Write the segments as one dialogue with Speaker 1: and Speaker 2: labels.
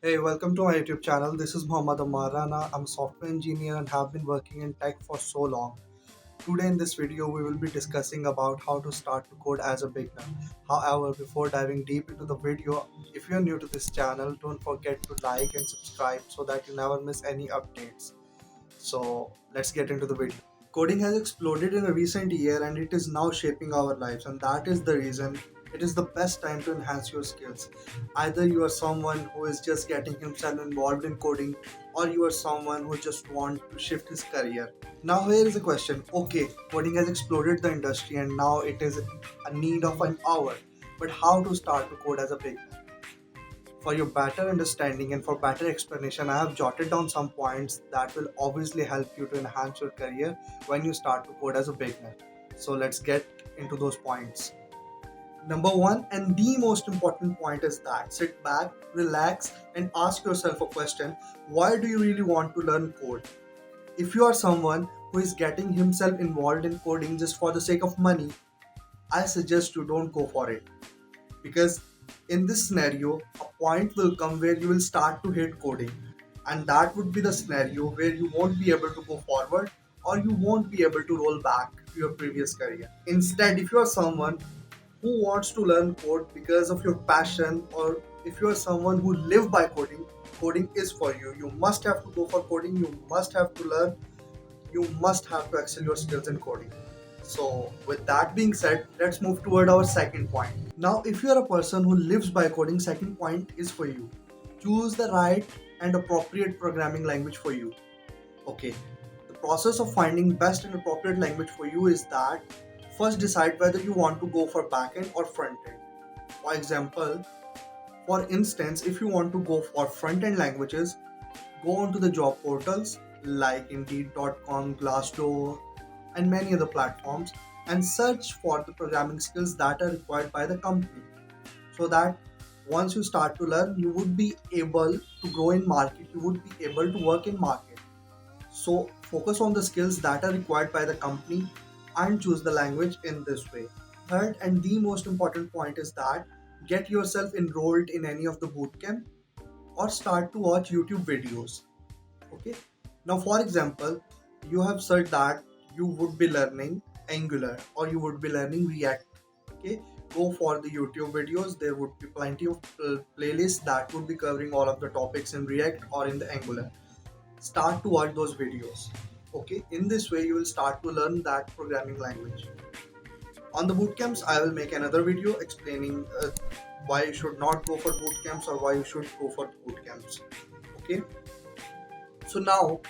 Speaker 1: Hey, welcome to my YouTube channel. This is Muhammad Ammar and I'm a software engineer and have been working in tech for so long. Today in this video, we will be discussing about how to start to code as a beginner. However, before diving deep into the video, if you're new to this channel, don't forget to like and subscribe so that you never miss any updates. So let's get into the video. Coding has exploded in a recent year and it is now shaping our lives, and that is the reason it is the best time to enhance your skills. Either you are someone who is just getting himself involved in coding, or you are someone who just wants to shift his career. Now, here is a question. Okay, coding has exploded the industry and now it is a need of an hour. But how to start to code as a beginner? For your better understanding and for better explanation, I have jotted down some points that will obviously help you to enhance your career when you start to code as a beginner. So let's get into those points. Number one, and the most important point is that sit back, relax, and ask yourself a question: why do you really want to learn code? If you are someone who is getting himself involved in coding just for the sake of money, I suggest you don't go for it, because in this scenario a point will come where you will start to hate coding, and that would be the scenario where you won't be able to go forward or you won't be able to roll back to your previous career. Instead, if you are someone who wants to learn code because of your passion, or if you are someone who live by coding, coding is for you. You must have to go for coding, you must have to learn, you must have to excel your skills in coding. So, with that being said, let's move toward our second point. Now, if you are a person who lives by coding, second point is for you. Choose the right and appropriate programming language for you. Okay. The process of finding best and appropriate language for you is that first decide whether you want to go for backend or frontend. For example, for instance, if you want to go for front-end languages, go onto the job portals like Indeed.com, Glassdoor, and many other platforms and search for the programming skills that are required by the company, so that once you start to learn, you would be able to grow in market, you would be able to work in market. So focus on the skills that are required by the company and choose the language in this way. Third, and the most important point is that get yourself enrolled in any of the bootcamp or start to watch YouTube videos. Okay. Now, for example, you have said that you would be learning Angular or you would be learning React. Okay. Go for the YouTube videos. There would be plenty of playlists that would be covering all of the topics in React or in the Angular. Start to watch those videos. Okay. In this way, you will start to learn that programming language. On the bootcamps, I will make another video explaining why you should not go for bootcamps or why you should go for bootcamps. Okay. So now,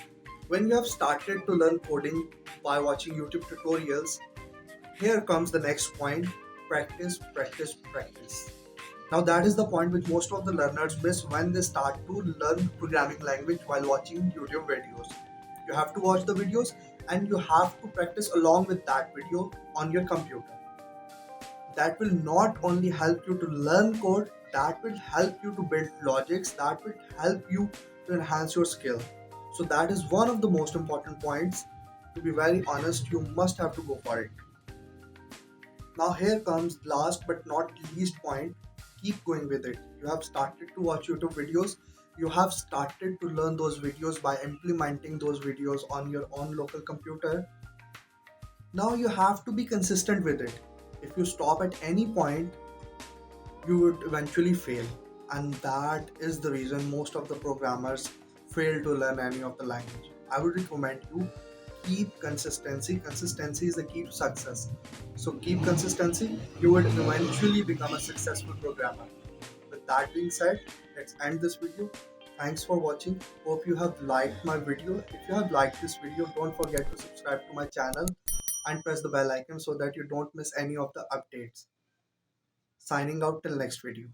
Speaker 1: when you have started to learn coding by watching YouTube tutorials, here comes the next point: practice, practice, practice. Now, that is the point which most of the learners miss when they start to learn programming language while watching YouTube videos. You have to watch the videos and you have to practice along with that video on your computer. That will not only help you to learn code, that will help you to build logics, that will help you to enhance your skill. So that is one of the most important points. To be very honest, you must have to go for it. Now here comes last but not least point: keep going with it. You have started to watch YouTube videos, you have started to learn those videos by implementing those videos on your own local computer. Now you have to be consistent with it. If you stop at any point, you would eventually fail, and that is the reason most of the programmers fail to learn any of the language. I would recommend you keep consistency is the key to success. So keep consistency, you would eventually become a successful programmer. With that being said, let's end this video. Thanks for watching. Hope you have liked my video. If you have liked this video, don't forget to subscribe to my channel and press the bell icon so that you don't miss any of the updates. Signing out till next video.